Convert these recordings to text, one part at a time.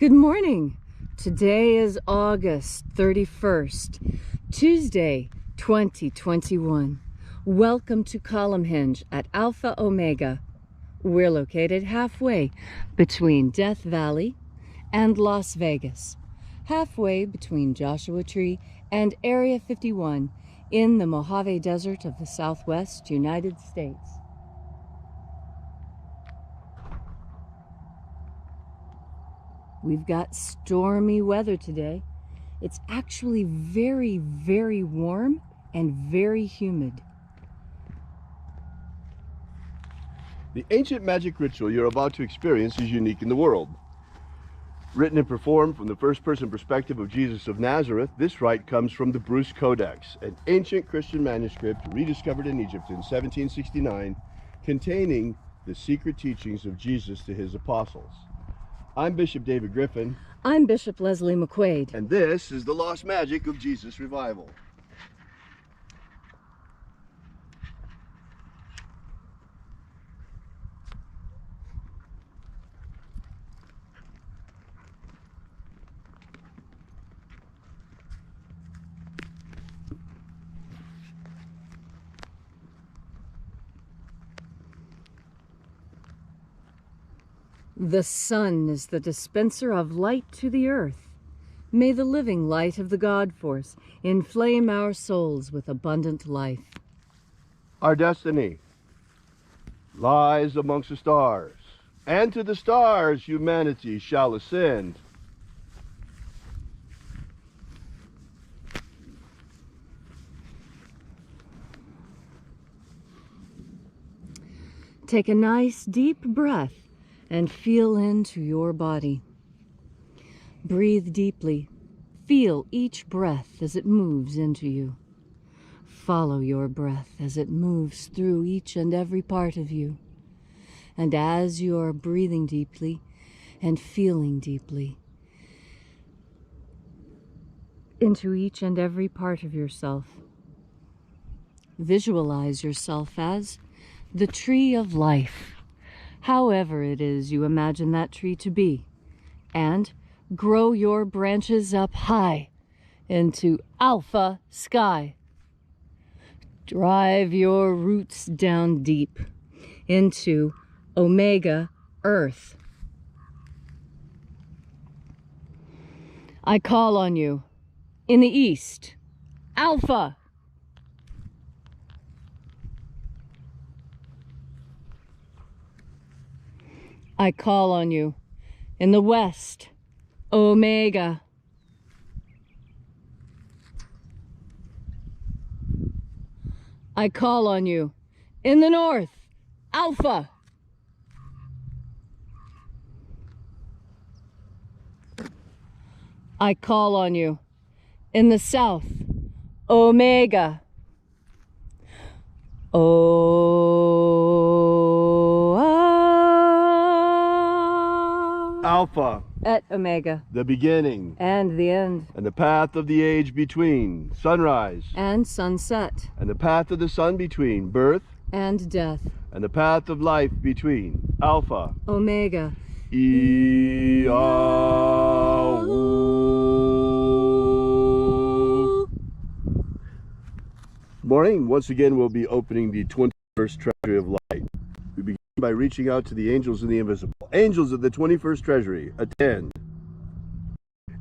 Good morning. Today is August 31st, Tuesday, 2021. Welcome to Column Hinge at Alpha Omega. We're located halfway between Death Valley and Las Vegas, halfway between Joshua Tree and Area 51 in the Mojave Desert of the Southwest United States. We've got stormy weather today. It's actually very, very warm and very humid. The ancient magic ritual you're about to experience is unique in the world. Written and performed from the first-person perspective of Jesus of Nazareth, this rite comes from the Bruce Codex, an ancient Christian manuscript rediscovered in Egypt in 1769, containing the secret teachings of Jesus to his apostles. I'm Bishop David Griffin. I'm Bishop Leslie McQuade. And this is the Lost Magic of Jesus Revival. The sun is the dispenser of light to the earth. May the living light of the God Force inflame our souls with abundant life. Our destiny lies amongst the stars, and to the stars humanity shall ascend. Take a nice deep breath and feel into your body. Breathe deeply. Feel each breath as it moves into you. Follow your breath as it moves through each and every part of you. And as you are breathing deeply and feeling deeply into each and every part of yourself, visualize yourself as the tree of life, however it is you imagine that tree to be, and grow your branches up high into alpha sky. Drive your roots down deep into omega earth. I call on you in the east, alpha. I call on you in the west, omega. I call on you in the north, alpha. I call on you in the south, omega. Alpha, Et omega, the beginning, and the end, and the path of the age between sunrise, and sunset, and the path of the sun between birth, and death, and the path of life between Alpha, omega. Morning. Once again, we'll be opening the 21st Treasury of Light. We begin by reaching out to the angels in the invisible. Angels of the 21st Treasury, attend.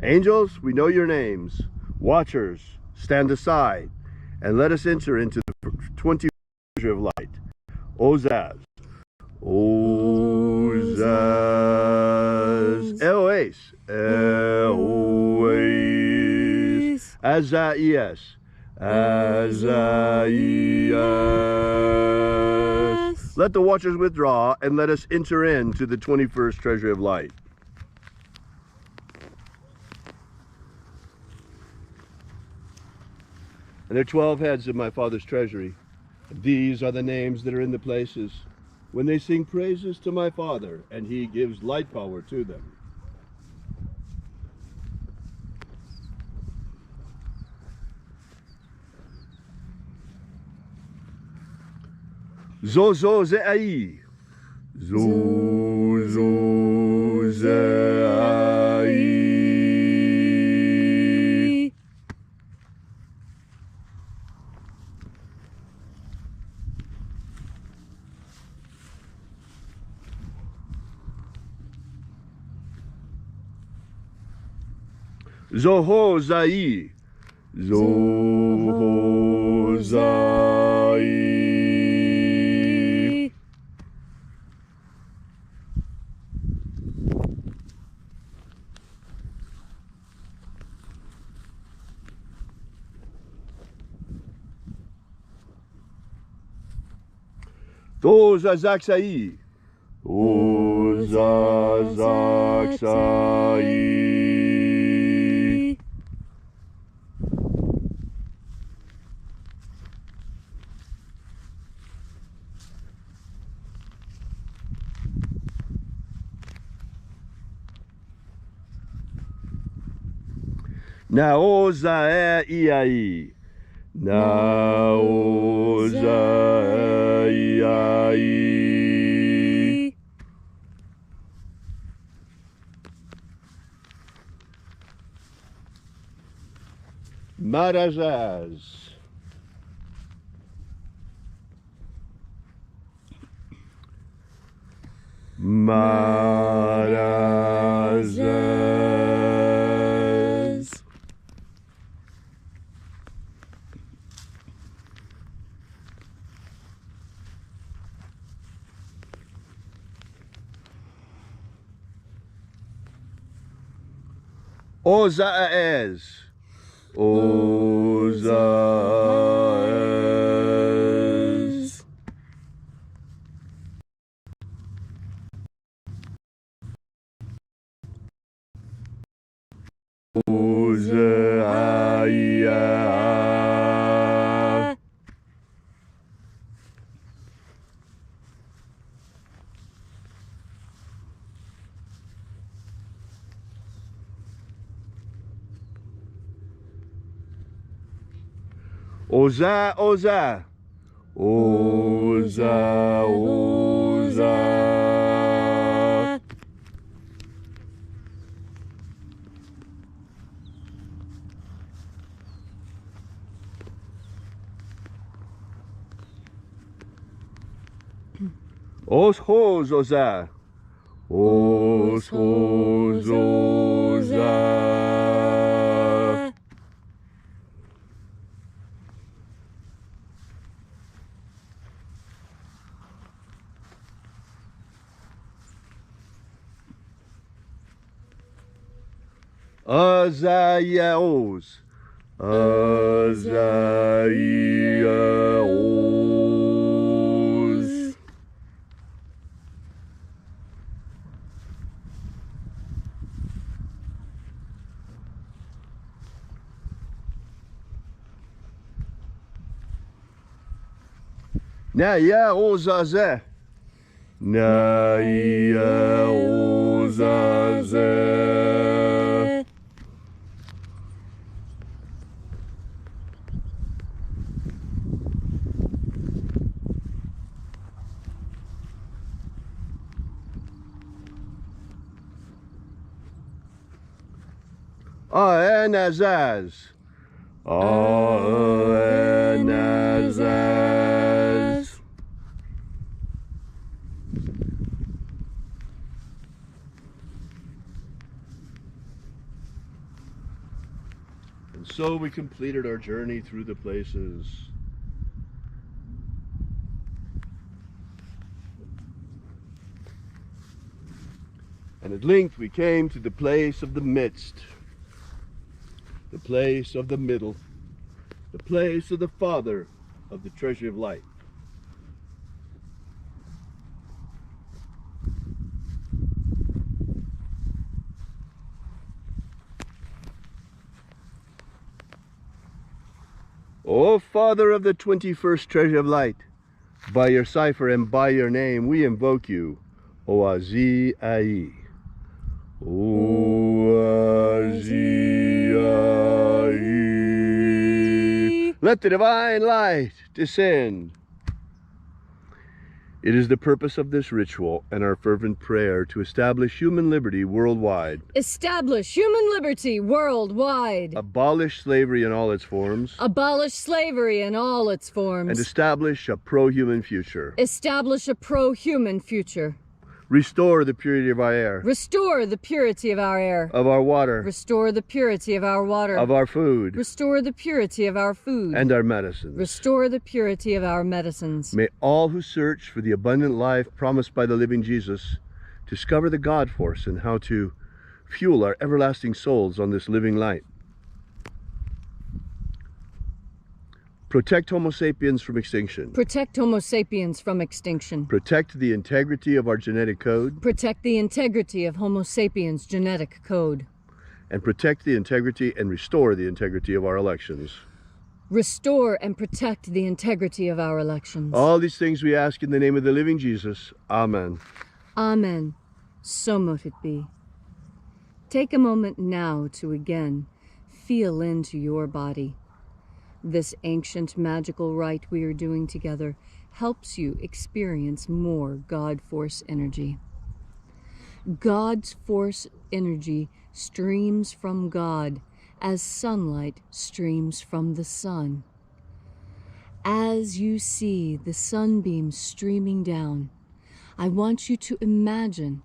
Angels, we know your names. Watchers, stand aside, and let us enter into the 21st Treasury of Light. Ozaz. Ozaz. Eloes. Eloes. Azaias. Azaias. Let the watchers withdraw and let us enter into the 21st Treasury of Light. And there are 12 heads of my Father's treasury. These are the names that are in the places when they sing praises to my Father, and he gives light power to them. Zozo Ze'ai. Zozo Ze'ai. Zohozai. Zohozai. Tozazaksai. Tozazaksai. Naozaeiai. Naozaeiai. Marazaz. Marazaz. Ozaez. Ozaez. Ozaia. Oza, Oza. Oza, Oza. Os-hos, Oza. Os-hos, Oza. Azaiaos. Azaiaos. Naya ozaze. Naya ozaze. Aenazaz. Aenazaz. And so we completed our journey through the places. And at length we came to the place of the midst. The place of the middle, the place of the Father of the treasure of light. O Father of the 21st treasure of light, by your cipher and by your name we invoke you, Oazi Ai. Oazi. Let the divine light descend. It is the purpose of this ritual and our fervent prayer to establish human liberty worldwide. Establish human liberty worldwide. Abolish slavery in all its forms. Abolish slavery in all its forms. And establish a pro-human future. Establish a pro-human future. Restore the purity of our air. Restore the purity of our air. Of our water. Restore the purity of our water. Of our food. Restore the purity of our food. And our medicines. Restore the purity of our medicines. May all who search for the abundant life promised by the living Jesus discover the God force and how to fuel our everlasting souls on this living light. Protect Homo sapiens from extinction. Protect Homo sapiens from extinction. Protect the integrity of our genetic code. Protect the integrity of Homo sapiens' genetic code. And protect the integrity and restore the integrity of our elections. Restore and protect the integrity of our elections. All these things we ask in the name of the living Jesus. Amen. Amen. So mote it be. Take a moment now to again feel into your body. This ancient magical rite we are doing together helps you experience more God Force energy. God's Force energy streams from God as sunlight streams from the sun. As you see the sunbeams streaming down, I want you to imagine.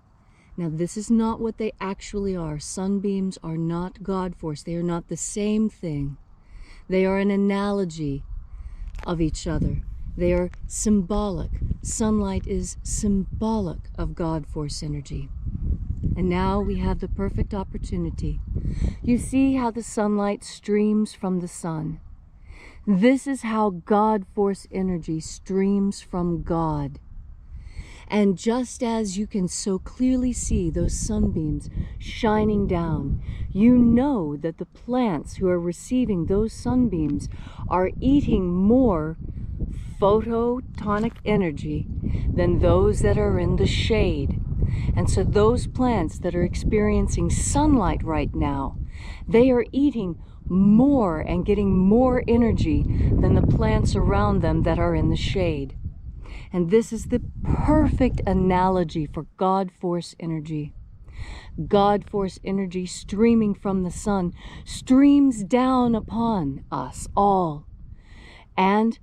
Now, this is not what they actually are. Sunbeams are not God Force. They are not the same thing. They are an analogy of each other. They are symbolic. Sunlight is symbolic of God Force energy. And now we have the perfect opportunity. You see how the sunlight streams from the sun. This is how God Force energy streams from God. And just as you can so clearly see those sunbeams shining down, you know that the plants who are receiving those sunbeams are eating more photonic energy than those that are in the shade. And so those plants that are experiencing sunlight right now, they are eating more and getting more energy than the plants around them that are in the shade. And this is the perfect analogy for God Force energy. God Force energy streaming from the sun streams down upon us all. And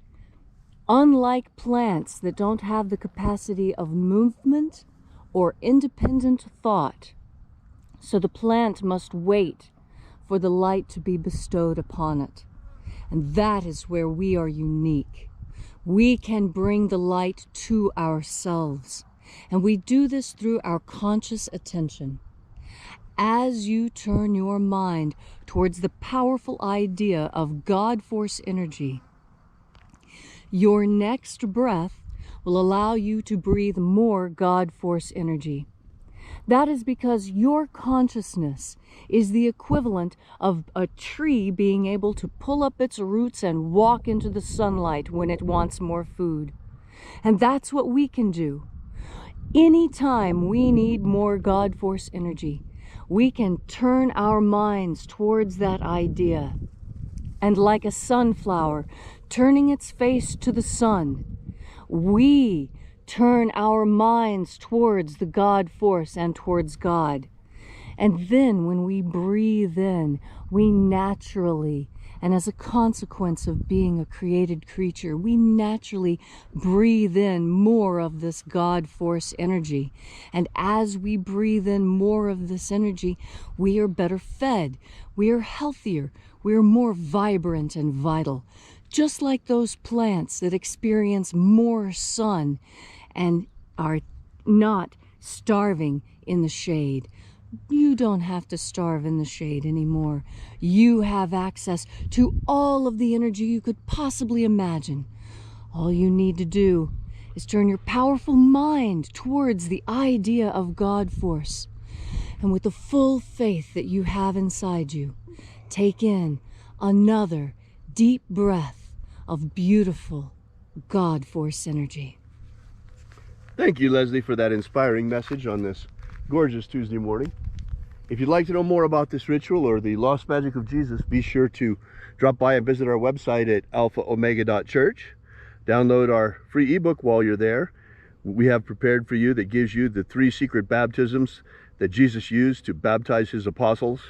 unlike plants that don't have the capacity of movement or independent thought, so the plant must wait for the light to be bestowed upon it. And that is where we are unique. We can bring the light to ourselves, and we do this through our conscious attention. As you turn your mind towards the powerful idea of God Force energy, your next breath will allow you to breathe more God Force energy. That is because your consciousness is the equivalent of a tree being able to pull up its roots and walk into the sunlight when it wants more food. And that's what we can do. Anytime we need more God Force energy, we can turn our minds towards that idea. And like a sunflower turning its face to the sun, we turn our minds towards the God Force and towards God. And then when we breathe in, we naturally, and as a consequence of being a created creature, we naturally breathe in more of this God Force energy. And as we breathe in more of this energy, we are better fed, we are healthier, we are more vibrant and vital. Just like those plants that experience more sun and are not starving in the shade. You don't have to starve in the shade anymore. You have access to all of the energy you could possibly imagine. All you need to do is turn your powerful mind towards the idea of God Force. And with the full faith that you have inside you, take in another deep breath of beautiful God Force energy. Thank you, Leslie, for that inspiring message on this gorgeous Tuesday morning. If you'd like to know more about this ritual or the lost magic of Jesus, be sure to drop by and visit our website at alphaomega.church. Download our free ebook while you're there. We have prepared for you that gives you the 3 secret baptisms that Jesus used to baptize his apostles.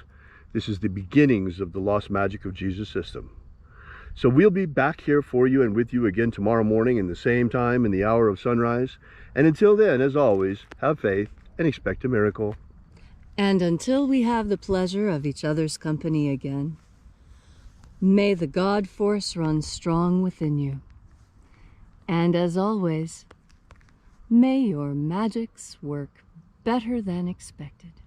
This is the beginnings of the lost magic of Jesus system. So we'll be back here for you and with you again tomorrow morning in the same time in the hour of sunrise. And until then, as always, have faith and expect a miracle. And until we have the pleasure of each other's company again, may the God force run strong within you. And as always, may your magics work better than expected.